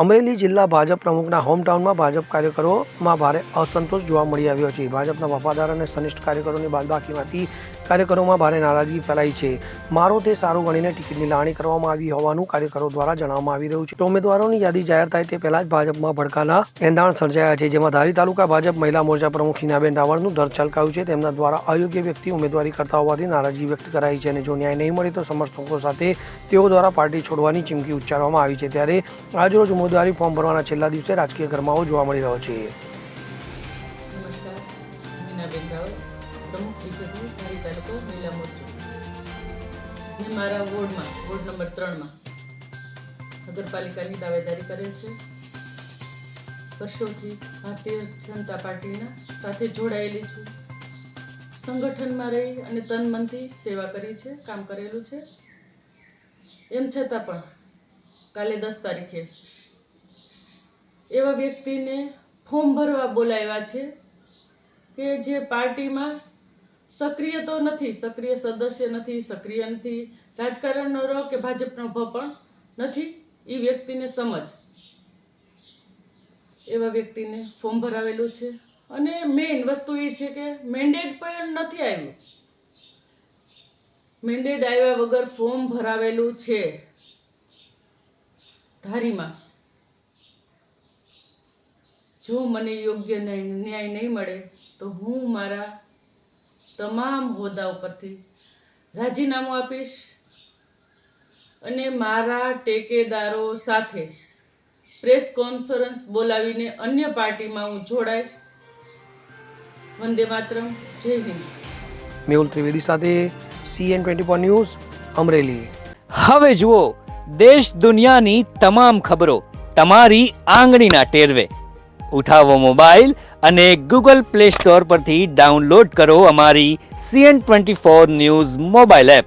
અમરેલી જિલ્લા ભાજપ પ્રમુખના હોમટાઉનમાં ભાજપ કાર્યકરોમાં ભારે અસંતોષ જોવા મળી આવ્યો છે. ભાજપના વફાદાર અને સનિષ્ઠ કાર્યકરોની બાદબાકીમાંથી કાર્યકરોમાં ભારે નારાજગી ફેલાઈ છે. મારો તે સારું ગણીને ટિકિટની લાવણી કરવામાં આવી હોવાનું કાર્યકરો દ્વારા જણાવવામાં આવી રહ્યું છે. તો ઉમેદવારોની યાદી જાહેર થાય તે પહેલા જ ભાજપમાં ભડકાના એંધાણ સર્જાયા છે, જેમાં ધારી તાલુકા ભાજપ મહિલા મોરચા પ્રમુખ હિનાબેન રાવળનું દર છલકાયું છે. તેમના દ્વારા અયોગ્ય વ્યક્તિ ઉમેદવારી કરતા હોવાથી નારાજગી વ્યક્ત કરાઈ છે અને જો ન્યાય નહીં મળે તો સમર્થકો સાથે તેઓ દ્વારા પાર્ટી છોડવાની ચીમકી ઉચ્ચારવામાં આવી છે. ત્યારે આજરોજ ઉમેદવારી ફોર્મ ભરવાના છેલ્લા દિવસે રાજકીય ગરમાવો જોવા મળી રહ્યો છે. નમસ્કાર, હિનાબેન રાવળ, પ્રમુખ બીજેપી ધારી તાલુકો મહિલા મોરચો. મેં મારા વોર્ડ નંબર 3માં નગરપાલિકાની દાવેદારી કરેલ છે. વર્ષોથી ભારતીય જનતા પાર્ટીના સાથે જોડાયેલી છું. સંગઠનમાં રહી અને તન મનથી સેવા કરી છે, કામ કરેલું છે. એમ છતાં પણ કાલે 10 તારીખે એવા વ્યક્તિને ફોર્મ ભરવા બોલાવ્યા છે કે જે પાર્ટીમાં સક્રિય તો નથી, સક્રિય સદસ્ય નથી, સક્રિય નથી, રાજકારણનો ર કે ભાજપનો ભ પણ નથી. એ વ્યક્તિને સમજ એવા વ્યક્તિને ફોર્મ ભરાવેલું છે. અને મેઇન વસ્તુ એ છે કે મેન્ડેટ પણ નથી આવ્યું. મેન્ડેટ આવ્યા વગર ફોર્મ ભરાવેલું છે ધારીમાં. જો મને યોગ્ય ન્યાય નહીં મળે તો હું મારા તમામ હોદ્દા ઉપરથી રાજીનામું આપીશ અને મારા ટેકેદારો સાથે પ્રેસ કોન્ફરન્સ બોલાવીને અન્ય પાર્ટીમાં હું જોડાઈશ. વંદે માતરમ, જય હિન્દ. મેહુલ ત્રિવેદી સાથે CN24 ન્યૂઝ, અમરેલી. હવે જુઓ દેશ દુનિયાની તમામ ખબરો તમારી આંગળીના ટેરવે. ઉઠાવો મોબાઈલ અને Google Play Store પરથી ડાઉનલોડ કરો અમારી CN24 ન્યૂઝ મોબાઈલ એપ.